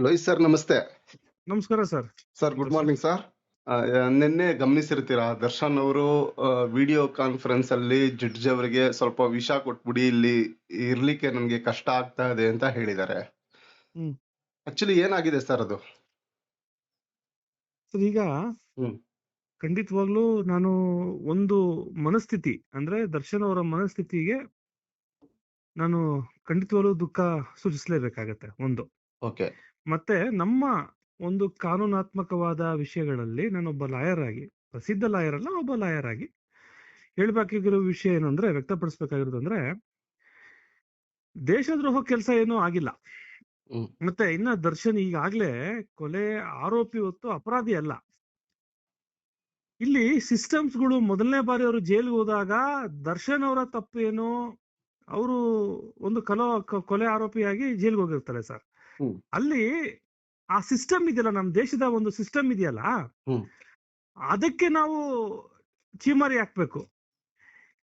Lohith sir ನಮಸ್ತೆ. ನಮಸ್ಕಾರ sir. Sir good morning sir. ನಿನ್ನೆ ಗಮನಿಸಿರ್ತೀರಾ, ದರ್ಶನ್ ಅವರು ವಿಡಿಯೋ ಕಾನ್ಫರೆನ್ಸ್ ಅಲ್ಲಿ ಜಡ್ಜ್ ಅವರಿಗೆ ಸ್ವಲ್ಪ ವಿಷ ಕೊಟ್ಬಿಡಿ, ಇಲ್ಲಿ ಇರ್ಲಿಕ್ಕೆ ನನ್ಗೆ ಕಷ್ಟ ಆಗ್ತಾ ಇದೆ ಅಂತ ಹೇಳಿದ್ದಾರೆ. ಹ್ಮ್. ಆಕ್ಚುಲಿ ಏನಾಗಿದೆ ಸರ್ ಅದು? ಸರ್ ಈಗ ಹ್ಮ್ ಖಂಡಿತವಾಗ್ಲೂ ನಾನು ಒಂದು ಮನಸ್ಥಿತಿ ಅಂದ್ರೆ ದರ್ಶನ್ ಅವರ ಮನಸ್ಥಿತಿಗೆ ನಾನು ಖಂಡಿತವಾಗ್ಲೂ ದುಃಖ ಸೂಚಿಸಲೇಬೇಕಾಗತ್ತೆ ಒಂದು. ಓಕೆ. ಮತ್ತೆ ನಮ್ಮ ಒಂದು ಕಾನೂನಾತ್ಮಕವಾದ ವಿಷಯಗಳಲ್ಲಿ ನಾನೊಬ್ಬ ಲಾಯರ್ ಆಗಿ, ಪ್ರಸಿದ್ಧ ಲಾಯರ್ ಅಲ್ಲ, ಒಬ್ಬ ಲಾಯರ್ ಆಗಿ ಹೇಳ್ಬೇಕಾಗಿರೋ ವಿಷಯ ಏನು ಅಂದ್ರೆ, ವ್ಯಕ್ತಪಡಿಸ್ಬೇಕಾಗಿರೋದು ಅಂದ್ರೆ, ದೇಶದ್ರೋಹ ಕೆಲಸ ಏನೂ ಆಗಿಲ್ಲ. ಮತ್ತೆ ಇನ್ನ ದರ್ಶನ್ ಈಗಾಗ್ಲೇ ಕೊಲೆ ಆರೋಪಿ ಹೊತ್ತು ಅಪರಾಧಿ ಅಲ್ಲ. ಇಲ್ಲಿ ಸಿಸ್ಟಮ್ಸ್ಗಳು ಮೊದಲನೇ ಬಾರಿ ಅವರು ಜೈಲ್ಗೆ ಹೋದಾಗ ದರ್ಶನ್ ಅವರ ತಪ್ಪು ಏನು, ಅವರು ಒಂದು ಕೊಲೆ ಆರೋಪಿಯಾಗಿ ಜೈಲ್ಗೆ ಹೋಗಿರ್ತಾರೆ ಸರ್. ಅಲ್ಲಿ ಆ ಸಿಸ್ಟಮ್ ಇದೆಯಲ್ಲ, ನಮ್ಮ ದೇಶದ ಒಂದು ಸಿಸ್ಟಮ್ ಇದೆಯಲ್ಲ, ಅದಕ್ಕೆ ನಾವು ಚೀಮಾರಿ ಹಾಕ್ಬೇಕು.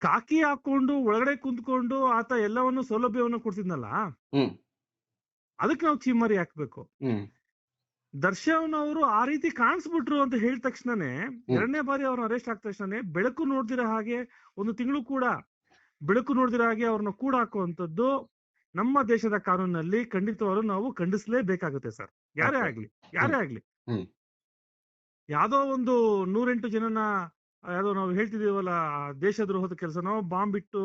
ಕಾಕಿ ಹಾಕೊಂಡು ಒಳಗಡೆ ಕುಂತ್ಕೊಂಡು ಆತ ಎಲ್ಲವನ್ನು ಸೌಲಭ್ಯವನ್ನು ಕೊಡ್ತಿದ್ನಲ್ಲ, ಅದಕ್ಕೆ ನಾವು ಚೀಮಾರಿ ಹಾಕ್ಬೇಕು. ದರ್ಶನ್ ಅವರು ಆ ರೀತಿ ಕಾಣಿಸ್ಬಿಟ್ರು ಅಂತ ಹೇಳಿದ ತಕ್ಷಣನೇ, ಎರಡನೇ ಬಾರಿ ಅವ್ರನ್ನ ಅರೆಸ್ಟ್ ಆಗ್ತ ತಕ್ಷಣನೇ ಬೆಳಕು ನೋಡ್ದಿರೋ ಹಾಗೆ, ಒಂದು ತಿಂಗಳು ಕೂಡ ಬೆಳಕು ನೋಡ್ದಿರೋ ಹಾಗೆ ಅವ್ರನ್ನ ಕೂಡ ಹಾಕುವಂಥದ್ದು ನಮ್ಮ ದೇಶದ ಕಾನೂನಲ್ಲಿ ಖಂಡಿತವಾಗ್ಲೂ ನಾವು ಖಂಡಿಸಲೇಬೇಕಾಗುತ್ತೆ ಸರ್. ಯಾರೇ ಆಗ್ಲಿ. ಯಾವ್ದೋ ಒಂದು 108 ಜನನ ಯಾವ್ದೋ ನಾವು ಹೇಳ್ತಿದೀವಲ್ಲ, ದೇಶದ್ರೋಹದ ಕೆಲಸನೋ ಬಾಂಬ್ ಬಿಟ್ಟು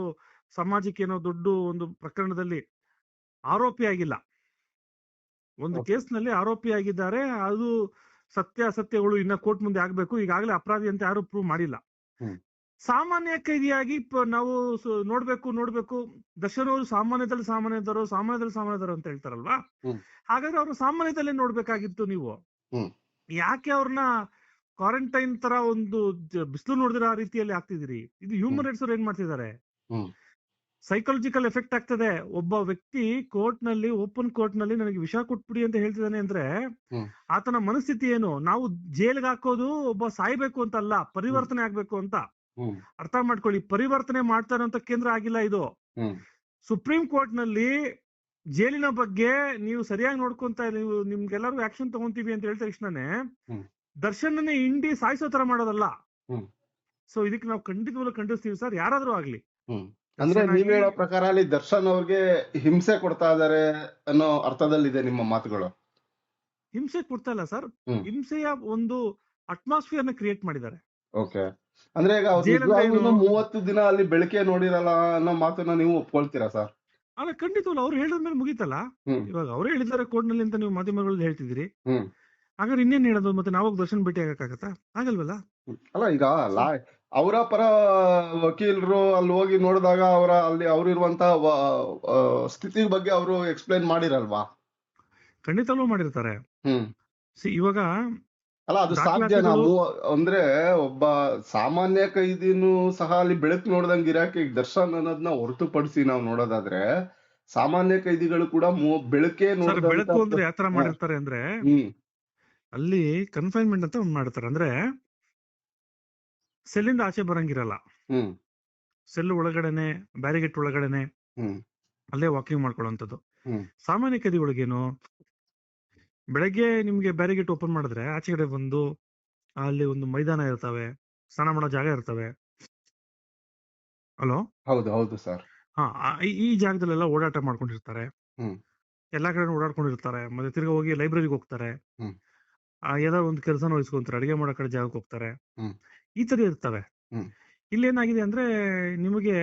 ಸಮಾಜಕ್ಕೆ ಏನೋ ದೊಡ್ಡ ಒಂದು ಪ್ರಕರಣದಲ್ಲಿ ಆರೋಪಿ ಆಗಿಲ್ಲ. ಒಂದು ಕೇಸ್ನಲ್ಲಿ ಆರೋಪಿ ಆಗಿದ್ದಾರೆ. ಅದು ಸತ್ಯಾಸತ್ಯಗಳು ಇನ್ನ ಕೋರ್ಟ್ ಮುಂದೆ ಆಗ್ಬೇಕು. ಈಗಾಗಲೇ ಅಪರಾಧಿ ಅಂತ ಯಾರು ಪ್ರೂವ್ ಮಾಡಿಲ್ಲ. ಸಾಮಾನ್ಯ ಕೈದಿಯಾಗಿ ನಾವು ನೋಡ್ಬೇಕು. ದರ್ಶನ್ ಅವರು ಸಾಮಾನ್ಯದವರು ಅಂತ ಹೇಳ್ತಾರಲ್ವಾ, ಹಾಗಾದ್ರೆ ಅವ್ರು ಸಾಮಾನ್ಯದಲ್ಲೇ ನೋಡ್ಬೇಕಾಗಿತ್ತು ನೀವು. ಯಾಕೆ ಅವ್ರನ್ನ ಕ್ವಾರಂಟೈನ್ ತರ ಒಂದು ಬಿಸಿಲು ನೋಡಿದಿರೋ ಆ ರೀತಿಯಲ್ಲಿ ಆಗ್ತಿದಿರಿ? ಇದು ಹ್ಯೂಮನ್ ರೈಟ್ಸ್ ಅವ್ರು ಏನ್ ಮಾಡ್ತಿದ್ದಾರೆ? ಸೈಕಾಲಜಿಕಲ್ ಎಫೆಕ್ಟ್ ಆಗ್ತದೆ. ಒಬ್ಬ ವ್ಯಕ್ತಿ ಓಪನ್ ಕೋರ್ಟ್ ನಲ್ಲಿ ನನಗೆ ವಿಷ ಕೊಟ್ಬಿಡಿ ಅಂತ ಹೇಳ್ತಿದ್ದಾನೆ ಅಂದ್ರೆ ಆತನ ಮನಸ್ಥಿತಿ ಏನು? ನಾವು ಜೈಲ್ಗೆ ಹಾಕೋದು ಒಬ್ಬ ಸಾಯ್ಬೇಕು ಅಂತ ಅಲ್ಲ, ಪರಿವರ್ತನೆ ಆಗ್ಬೇಕು ಅಂತ. ಅರ್ಥ ಮಾಡ್ಕೊಳ್ಳಿ. ಪರಿವರ್ತನೆ ಮಾಡ್ತಾರಂತ ಕೇಂದ್ರ ಆಗಿಲ್ಲ ಇದು. ಸುಪ್ರೀಂ ಕೋರ್ಟ್ ನಲ್ಲಿ ಜೈಲಿನ ಬಗ್ಗೆ ನೀವು ಸರಿಯಾಗಿ ನೋಡ್ಕೊಂತ, ನೀವು ನಿಮ್ಗೆಲ್ಲರಿಗೂ ಆಕ್ಷನ್ ತಗೊಂತೀವಿ ಅಂತ ಹೇಳ್ತಾ ತಕ್ಷಣನೇ ದರ್ಶನ್ ಇಂಡಿ ಸಾಯಿಸೋ ತರ ಮಾಡೋದಲ್ಲ. ಸೊ ಇದಕ್ಕೆ ನಾವು ಖಂಡಿತವಾಗ್ಲೂ ಖಂಡಿಸ್ತೀವಿ ಸರ್, ಯಾರಾದ್ರೂ ಆಗ್ಲಿ. ಅಂದ್ರೆ ನೀವ್ ಹೇಳೋ ಪ್ರಕಾರ ಅಲ್ಲಿ ದರ್ಶನ್ ಅವ್ರಿಗೆ ಹಿಂಸೆ ಕೊಡ್ತಾ ಇದಾರೆ ಅನ್ನೋ ಅರ್ಥದಲ್ಲಿದೆ ನಿಮ್ಮ ಮಾತುಗಳು? ಹಿಂಸೆ ಕೊಡ್ತಾ ಇಲ್ಲ ಸರ್, ಹಿಂಸೆಯ ಒಂದು ಅಟ್ಮಾಸ್ಫಿಯರ್ ನ ಕ್ರಿಯೇಟ್ ಮಾಡಿದ್ದಾರೆ. ಓಕೆ. ಅಂದ್ರೆ ಈಗ 30 ದಿನ ಅಲ್ಲಿ ಬೆಳಕೆ ನೋಡಿರಲ್ಲ ಅನ್ನೋ ಮಾತನ್ನ ನೀವು ಒಪ್ಕೊಳ್ತೀರಾ ಸರ್? ಅಲ್ಲ, ಖಂಡಿತವಲ್ಲ. ಅವ್ರು ಹೇಳಿದ್ಮೇಲೆ ಮುಗೀತಲ್ಲ. ಇವಾಗ ಅವ್ರು ಹೇಳಿದ್ದಾರೆ ಕೋರ್ಟ್ ನಲ್ಲಿ ಅಂತ ನೀವು ಮಾಧ್ಯಮಗಳಲ್ಲಿ ಹೇಳ್ತಿದ್ದೀರಿ. ಹಾಗಾದ್ರೆ ಇನ್ನೇನ್ ಹೇಳೋದು? ಮತ್ತೆ ನಾವು ದರ್ಶನ್ ಭೇಟಿ ಆಗಕ್ಕಾಗತ್ತಾ? ಆಗಲ್ವಲ್ಲ. ಅಲ್ಲ, ಈಗ ಅವರ ಪರ ವಕೀಲರು ಅಲ್ಲಿ ಹೋಗಿ ನೋಡಿದಾಗ ಅವ್ರಿರುವಂತ ಸ್ಥಿತಿ ಬಗ್ಗೆ ಅವರು ಎಕ್ಸ್ಪ್ಲೈನ್ ಮಾಡಿರಲ್ವಾ? ಖಂಡಿತವೂ ಮಾಡಿರ್ತಾರೆ. ಇವಾಗ ಅಲ್ಲ, ಅದು ಸಾಧ್ಯ? ಅಂದ್ರೆ ಒಬ್ಬ ಸಾಮಾನ್ಯ ಕೈದಿನೂ ಸಹ ಅಲ್ಲಿ ಬೆಳಕು ನೋಡ್ದಂಗ್ ಇರಾಕೆ ದರ್ಶನ್ ಅನ್ನೋದನ್ನ ಹೊರತುಪಡಿಸಿ ನಾವು ನೋಡೋದಾದ್ರೆ, ಸಾಮಾನ್ಯ ಕೈದಿಗಳು ಕೂಡ ಬೆಳಕೆ ಬೆಳಕು ಅಂದ್ರೆ ಯಾವ ತರ ಮಾಡಿರ್ತಾರೆ ಅಂದ್ರೆ, ಅಲ್ಲಿ ಕನ್ಫೈನ್ಮೆಂಟ್ ಅಂತ ಒಂದ್ ಮಾಡ್ತಾರೆ. ಅಂದ್ರೆ ಸೆಲ್ಲಿಂದ ಆಚೆ ಬರಂಗಿರಲ್ಲ. ಸೆಲ್ ಒಳಗಡೆನೆ, ಬ್ಯಾರಿಗೇಟ್ ಒಳಗಡೆನೆ ಅಲ್ಲೇ ವಾಕಿಂಗ್ ಮಾಡ್ಕೊಳ್ಳುವಂಥದ್ದು. ಸಾಮಾನ್ಯ ಕೈದಿಗಳಿಗೇನು, ಬೆಳಗ್ಗೆ ನಿಮ್ಗೆ ಬ್ಯಾರಿಗೇಟ್ ಓಪನ್ ಮಾಡಿದ್ರೆ ಆಚೆ ಕಡೆ ಬಂದು ಅಲ್ಲಿ ಒಂದು ಮೈದಾನ ಇರ್ತವೆ, ಸ್ನಾನ ಮಾಡೋ ಜಾಗ ಇರ್ತವೆ. ಹಲೋ, ಹೌದು ಸರ್. ಈ ಜಾಗದಲ್ಲೆಲ್ಲ ಓಡಾಟ ಮಾಡ್ಕೊಂಡಿರ್ತಾರೆ. ಎಲ್ಲಾ ಕಡೆ ಓಡಾಡ್ಕೊಂಡಿರ್ತಾರೆ. ಮತ್ತೆ ತಿರ್ಗಾ ಹೋಗಿ ಲೈಬ್ರರಿಗೆ ಹೋಗ್ತಾರೆ, ಯಾವ್ದೋ ಒಂದು ಕೆಲಸನ ವಹಿಸ್ಕೊಂತಾರೆ, ಅಡಿಗೆ ಮಾಡೋ ಕಡೆ ಜಾಗಕ್ಕೆ ಹೋಗ್ತಾರೆ. ಈ ತರ ಇರ್ತವೆ. ಇಲ್ಲೇನಾಗಿದೆ ಅಂದ್ರೆ, ನಿಮಗೆ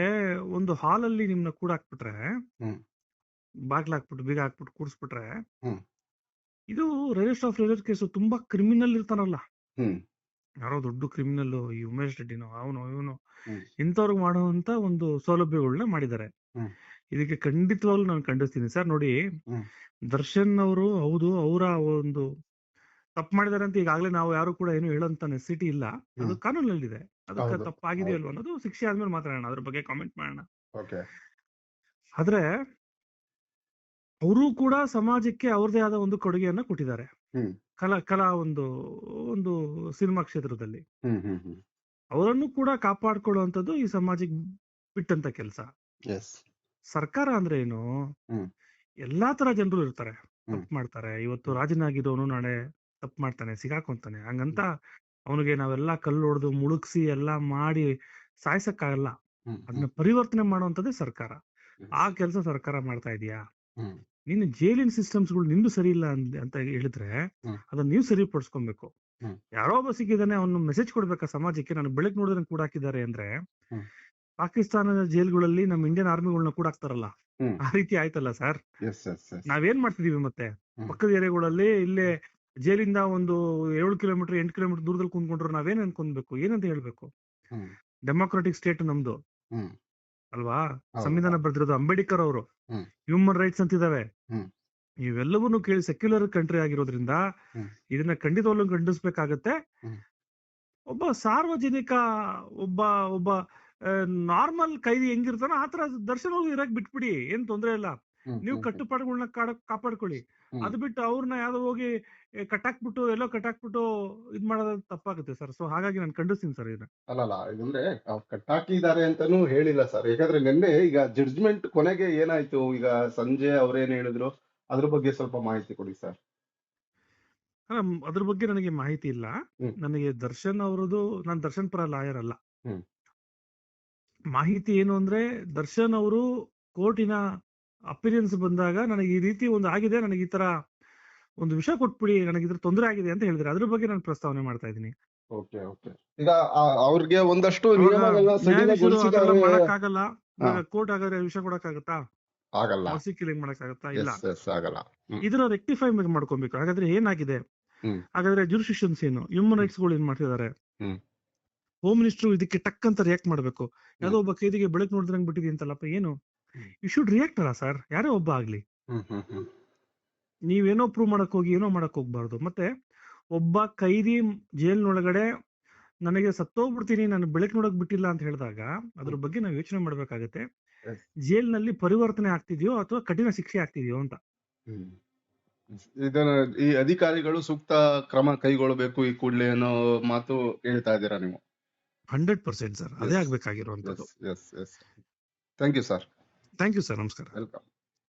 ಒಂದು ಹಾಲಲ್ಲಿ ನಿಮ್ನ ಕೂಡ ಹಾಕ್ಬಿಟ್ರೆ, ಬಾಗ್ಲ ಹಾಕ್ಬಿಟ್ಟು ಬೀಗ ಹಾಕ್ಬಿಟ್ಟು ಕೂಡಿಸ್ಬಿಟ್ರೆ, ಇದು ರೇರೆಸ್ಟ್ ಆಫ್ ರೇರೆಸ್ಟ್ ಕೇಸು. ತುಂಬಾ ಕ್ರಿಮಿನಲ್ ಇರ್ತಾನಲ್ಲ, ಯಾರೋ ದೊಡ್ಡ ಕ್ರಿಮಿನಲ್, ಈ ಉಮೇಶ್ ರೆಡ್ಡಿನೋ ಇವನು ಇಂಥವ್ರಿಗೆ ಮಾಡುವಂತ ಒಂದು ಸೌಲಭ್ಯಗಳನ್ನ ಮಾಡಿದ್ದಾರೆ. ಇದಕ್ಕೆ ಖಂಡಿತವಾಗ್ಲೂ ನಾನು ಖಂಡಿಸ್ತೀನಿ ಸರ್. ನೋಡಿ, ದರ್ಶನ್ ಅವರು ಹೌದು ಅವರ ಒಂದು ತಪ್ಪು ಮಾಡಿದಾರೆ ಅಂತ ಈಗಾಗಲೇ ನಾವು ಯಾರು ಕೂಡ ಏನು ಹೇಳೋಂತ ನೆಸಿಟಿ ಇಲ್ಲ. ಅದು ಕಾನೂನಲ್ಲಿದೆ. ಅದಕ್ಕೆ ತಪ್ಪಾಗಿದೆಯಲ್ವ ಅನ್ನೋದು ಶಿಕ್ಷೆ ಆದ್ಮೇಲೆ ಮಾತಾಡೋಣ, ಅದ್ರ ಬಗ್ಗೆ ಕಾಮೆಂಟ್ ಮಾಡೋಣ. ಆದ್ರೆ ಅವರು ಕೂಡ ಸಮಾಜಕ್ಕೆ ಅವ್ರದೇ ಆದ ಒಂದು ಕೊಡುಗೆಯನ್ನ ಕೊಟ್ಟಿದ್ದಾರೆ. ಕಲಾ ಒಂದು ಸಿನಿಮಾ ಕ್ಷೇತ್ರದಲ್ಲಿ ಅವರನ್ನು ಕೂಡ ಕಾಪಾಡ್ಕೊಳ್ಳುವಂಥದ್ದು ಈ ಸಮಾಜಕ್ಕೆ ಬಿಟ್ಟಂತ ಕೆಲಸ. ಸರ್ಕಾರ ಅಂದ್ರೆ ಏನು? ಎಲ್ಲಾ ತರ ಜನರು ಇರ್ತಾರೆ. ತಪ್ಪು ಮಾಡ್ತಾರೆ. ಇವತ್ತು ರಾಜನಾಗಿರೋನು ನಾಳೆ ತಪ್ಪು ಮಾಡ್ತಾನೆ, ಸಿಗಾಕೊಂತಾನೆ. ಹಂಗಂತ ಅವನಿಗೆ ನಾವೆಲ್ಲಾ ಕಲ್ಲು ಹೊಡೆದು ಮುಳುಗ್ಸಿ ಎಲ್ಲಾ ಮಾಡಿ ಸಾಯ್ಸಕ್ಕಾಗಲ್ಲ. ಅದನ್ನ ಪರಿವರ್ತನೆ ಮಾಡುವಂತದ್ದೇ ಸರ್ಕಾರ. ಆ ಕೆಲಸ ಸರ್ಕಾರ ಮಾಡ್ತಾ ಇದೆಯಾ? ನೀನು ಜೈಲಿನ ಸಿಸ್ಟಮ್ಸ್ಗಳು ನಿಂದು ಸರಿ ಇಲ್ಲ ಅಂತ ಹೇಳಿದ್ರೆ ಅದನ್ನ ನೀವು ಸರಿಪಡಿಸ್ಕೊಬೇಕು. ಯಾರೋ ಒಬ್ಬ ಸಿಕ್ಕಿದಾನೆ, ಅವನು ಮೆಸೇಜ್ ಕೊಡ್ಬೇಕಾ ಸಮಾಜಕ್ಕೆ, ನಾನು ಬೆಳಕ್ ನೋಡಿದ್ರೆ ಕೂಡ ಹಾಕಿದ್ದಾರೆ ಅಂದ್ರೆ, ಪಾಕಿಸ್ತಾನದ ಜೈಲ್ಗಳಲ್ಲಿ ನಮ್ಮ ಇಂಡಿಯನ್ ಆರ್ಮಿಗಳನ್ನ ಕೂಡ ಹಾಕ್ತಾರಲ್ಲ, ಆ ರೀತಿ ಆಯ್ತಲ್ಲ ಸರ್. ನಾವೇನ್ ಮಾಡ್ತಿದೀವಿ ಮತ್ತೆ ಪಕ್ಕದ ಏರಿಯಾಗಳಲ್ಲಿ, ಇಲ್ಲೇ ಜೈಲಿಂದ ಒಂದು 7 ಕಿಲೋಮೀಟರ್ 8 ಕಿಲೋಮೀಟರ್ ದೂರದಲ್ಲಿ ಕುಂತ್ಕೊಂಡ್ರು ನಾವೇನ್ ಅನ್ಕೊಂಡ್ಬೇಕು, ಏನಂತ ಹೇಳ್ಬೇಕು? ಡೆಮೋಕ್ರಾಟಿಕ್ ಸ್ಟೇಟ್ ನಮ್ದು ಅಲ್ವಾ? ಸಂವಿಧಾನ ಬರ್ದಿರೋದು ಅಂಬೇಡ್ಕರ್ ಅವರು, ಹ್ಯೂಮನ್ ರೈಟ್ಸ್ ಅಂತಿದಾವೆ. ಇವೆಲ್ಲವನ್ನೂ ಕೇಳಿ ಸೆಕ್ಯುಲರ್ ಕಂಟ್ರಿ ಆಗಿರೋದ್ರಿಂದ ಇದನ್ನ ಖಂಡಿತವಾಗ್ಲೂ ಖಂಡಿಸ್ಬೇಕಾಗತ್ತೆ. ಒಬ್ಬ ಸಾರ್ವಜನಿಕ, ಒಬ್ಬ ಒಬ್ಬ ನಾರ್ಮಲ್ ಕೈದಿ ಹೆಂಗಿರ್ತಾನೋ ಆತರ ದರ್ಶನ್ ಹೋಗಿ ಇರಕ್ ಬಿಟ್ಬಿಡಿ, ಏನ್ ತೊಂದ್ರೆ ಇಲ್ಲ. ನೀವು ಕಟ್ಟುಪಾಡುಗಳನ್ನ ಕಾಪಾಡ್ಕೊಳ್ಳಿ. ಅದು ಬಿಟ್ಟು ಅವ್ರನ್ನ ಯಾವ್ದೋ ಹೋಗಿ ಕಟ್ಟಾಕ್ಬಿಟ್ಟು ಎಲ್ಲೋ ಕಟ್ಟಾಕ್ಬಿಟ್ಟು ಇದ್ ಮಾಡೋದು ತಪ್ಪಾಗುತ್ತೆ ಸರ್. ಸೊ ಹಾಗಾಗಿ ನಾನು ಖಂಡಿಸ್ತೀನಿ ಸರ್ ಇದನ್ನ. ಅಲ್ಲಲ್ಲ, ಇದಂದ್ರೆ ಕಟ್ಟಾಕಿದ್ದಾರೆ ಅಂತಾನು ಹೇಳಿಲ್ಲ ಸರ್. ಯಾಕಂದ್ರೆ ನಿನ್ನೆ ಈಗ ಜಡ್ಜ್ಮೆಂಟ್ ಕೊನೆಗೆ ಏನಾಯ್ತು, ಈಗ ಸಂಜೆ ಅವ್ರೇನ್ ಹೇಳಿದ್ರು, ಅದ್ರ ಬಗ್ಗೆ ಸ್ವಲ್ಪ ಮಾಹಿತಿ ಕೊಡಿ ಸರ್. ಅದ್ರ ಬಗ್ಗೆ ನನಗೆ ಮಾಹಿತಿ ಇಲ್ಲ. ನನಗೆ ದರ್ಶನ್ ಅವರದು, ನಾನು ದರ್ಶನ್ ಪರ ಲಾಯರ್ ಅಲ್ಲ. ಮಾಹಿತಿ ಏನು ಅಂದ್ರೆ, ದರ್ಶನ್ ಅವರು ಕೋರ್ಟಿನ ಅಪಿರಿಯನ್ಸ್ ಬಂದಾಗ ನನಗೆ ಈ ರೀತಿ ಒಂದು ಆಗಿದೆ, ನನಗೆ ಈ ತರ ಒಂದು ವಿಷಯ ಕೊಟ್ಬಿಡಿ, ನನಗೆ ಇದ್ರ ತೊಂದರೆ ಆಗಿದೆ ಅಂತ ಹೇಳಿದ್ರೆ ಅದ್ರ ಬಗ್ಗೆ ನಾನು ಪ್ರಸ್ತಾವನೆ ಮಾಡ್ತಾ ಇದ್ದೀನಿ. ಈಗ ಅವ್ರಿಗೆ ಒಂದಷ್ಟು ಮಾಡಕ್ಕಾಗಲ್ಲ. ಕೋರ್ಟ್ ಹಾಗಾದ್ರೆ ವಿಷಯ ಕೊಡಕ್ಕಾಗತ್ತಾ? ಆಗಲ್ಲ. ಕಿಲಿಂಗ್ ಮಾಡಕ್ಕಾಗತ್ತಾ? ಇಲ್ಲ, ಆಗಲ್ಲ. ಇದನ್ನ ರೆಕ್ಟಿಫೈ ಮಾಡ್ಕೊಬೇಕು. ಹಾಗಾದ್ರೆ ಏನಾಗಿದೆ, ಹಾಗಾದ್ರೆ ಜುರಿಸ್ಡಿಕ್ಷನ್ಸ್ ಏನು, ಹ್ಯೂಮನ್ ರೈಟ್ಸ್ ಗಳು ಏನ್ ಮಾಡ್ತಿದ್ದಾರೆ, ಹೋಮ್ ಮಿನಿಸ್ಟರ್ ಇದಕ್ಕೆ ಟಕ್ ಅಂತ ರಿಯಾಕ್ಟ್ ಮಾಡ್ಬೇಕು. ಯಾವ್ದೋ ಒಬ್ಬ ಕೈದಿಗೆ ಬೆಳಕ್ ನೋಡಿದ್ರಂಗ್ ಬಿಟ್ಟಿದೆ ಅಂತಲ್ಲಪ್ಪ, ಏನು ಯು ಶುಡ್ ರಿಯಾಕ್ಟ್ ಅಲ್ಲ ಸರ್, ಯಾರೇ ಒಬ್ಬ ಆಗ್ಲಿ. ನೀವೇನೋ ಪ್ರೂವ್ ಮಾಡಕ್ ಹೋಗಿ ಏನೋ ಮಾಡಕ್ ಹೋಗ್ಬಾರ್ದು. ಮತ್ತೆ ಒಬ್ಬ ಕೈದಿ ಜೈಲ್ನೊಳಗಡೆ ನನಗೆ ಸತ್ತೋಗ್ಬಿಡ್ತೀನಿ, ನಾನು ಬೆಳಕ್ ನೋಡಕ್ ಬಿಟ್ಟಿಲ್ಲ ಅಂತ ಹೇಳಿದಾಗ ಅದ್ರ ಬಗ್ಗೆ ನಾವು ಯೋಚನೆ ಮಾಡ್ಬೇಕಾಗತ್ತೆ. ಜೈಲ್ನಲ್ಲಿ ಪರಿವರ್ತನೆ ಆಗ್ತಿದ್ಯೋ ಅಥವಾ ಕಠಿಣ ಶಿಕ್ಷೆ ಆಗ್ತಿದ್ಯೋ ಅಂತ. ಇದನ್ನ ಈ ಅಧಿಕಾರಿಗಳು ಸೂಕ್ತ ಕ್ರಮ ಕೈಗೊಳ್ಳಬೇಕು ಈ ಕೂಡಲೇ ಅನ್ನೋ ಮಾತು ಹೇಳ್ತಾ ಇದ್ದೀರಾ ನೀವು? 100% ಸರ್, ಅದೇ ಆಗ್ಬೇಕಾಗಿರುವಂತದ್ದು. Thank you sir. Thank you sir, ನಮಸ್ಕಾರ. ವೆಲ್ಕಮ್.